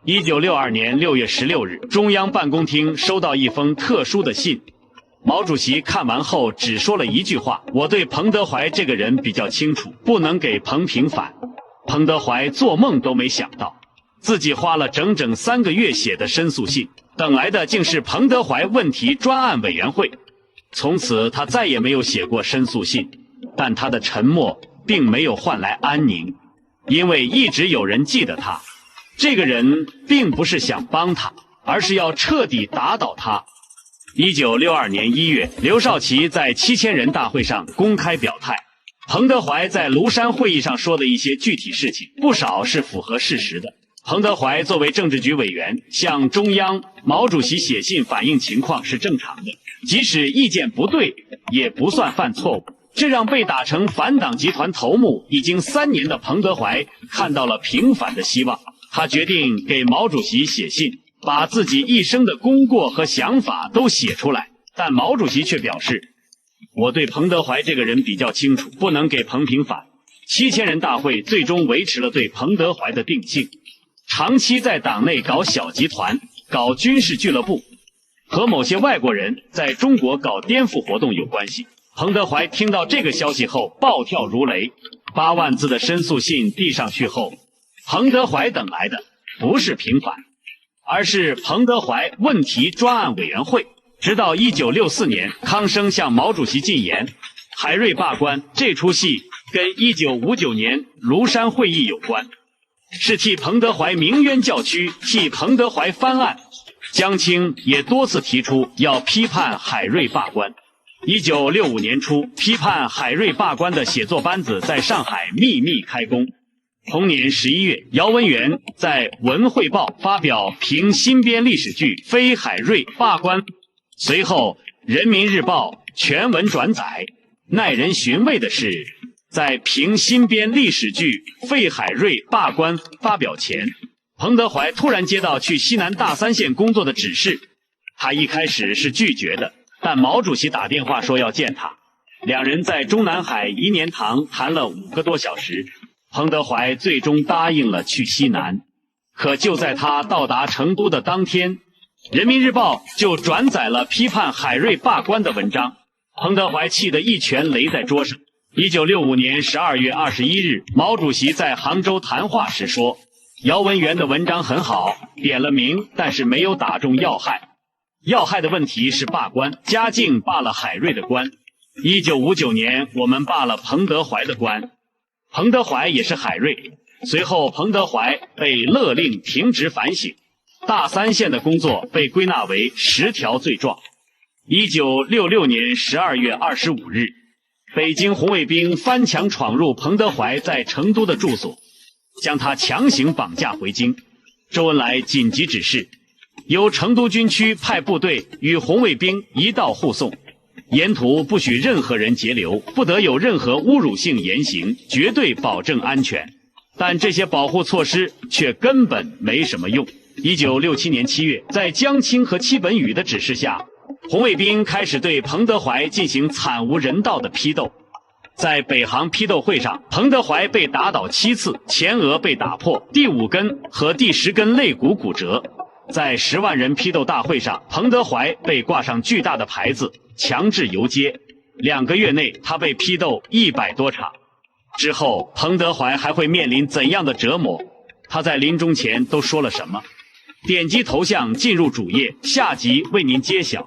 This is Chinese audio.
1962年6月16日，中央办公廳收到一封特殊的信。毛主席看完後只說了一句話：“我對彭德懷這個人比較清楚，不能給彭平反。”彭德懷做夢都沒想到，自己花了整整3個月寫的申訴信，等來的竟是彭德懷問題專案委員會。從此他再也沒有寫過申訴信，但他的沉默並沒有換來安寧，因為一直有人記得他。這個人並不是想幫他，而是要徹底打倒他。1962年1月，劉少奇在7000人大會上公開表態，彭德懷在廬山會議上說的一些具體事情，不少是符合事實的。彭德懷作為政治局委員，向中央毛主席写信反映情況是正常的，即使意見不对，也不算犯錯誤。這讓被打成反黨集團頭目已經3年的彭德懷看到了平反的希望。他決定給毛主席寫信，把自己一生的功過和想法都写出來。但毛主席卻表示，我对彭德懷這個人比較清楚，不能給彭平反。7000人大會最終維持了對彭德懷的定性。長期在黨內搞小集團，搞軍事俱樂部，和某些外國人在中國搞顛覆活動有關係。彭德懷聽到這個消息後暴跳如雷，8萬字的申訴信遞上去後，彭德懷等來的不是平反，而是彭德懷問題專案委員會。直到1964年，康生向毛主席进言，海瑞罢官這出戲跟1959年廬山會議有關，是替彭德懷鳴冤叫屈，替彭德懷翻案。江青也多次提出要批判海瑞罷官。1965年初，批判海瑞罷官的写作班子在上海秘密開工。同年11月，姚文元在《文匯報》發表評新編歷史劇《非海瑞罷官》，隨後《人民日報》全文轉載。耐人尋味的是，在評新編歷史劇《廢海瑞罷官》發表前，彭德懷突然接到去西南大三縣工作的指示，他一開始是拒絕的，但毛主席打電話說要見他，兩人在中南海頤年堂談了5個多小時。彭德懷最終答應了去西南，可就在他到達成都的當天，人民日報就轉載了批判海瑞罷官的文章。彭德懷氣得一拳擂在桌上。1965年12月21日，毛主席在杭州談話時說，姚文元的文章很好，點了名，但是沒有打中要害。要害的問題是罷官，嘉靖罷了海瑞的官。1959年，我們罷了彭德懷的官。彭德懷也是海瑞，隨後彭德懷被勒令停職反省，大三縣的工作被歸納為10條罪狀。1966年12月25日，北京紅衛兵翻牆闖入彭德懷在成都的住所，將他強行綁架回京。周恩來緊急指示，由成都軍區派部隊與紅衛兵一道護送，沿途不許任何人截留，不得有任何侮辱性言行，絕對保證安全。但這些保護措施卻根本沒什麼用。1967年7月，在江青和戚本禹的指示下，紅衛兵開始對彭德懷進行慘無人道的批鬥。在北航批鬥會上，彭德懷被打倒7次，前額被打破，第5根和第10根肋骨骨折。在10萬人批鬥大會上，彭德懷被掛上巨大的牌子，強制遊街。2個月內，他被批鬥100多場。之後，彭德懷還會面臨怎樣的折磨？他在臨終前都說了什麼？點擊頭像進入主頁，下集為您揭曉。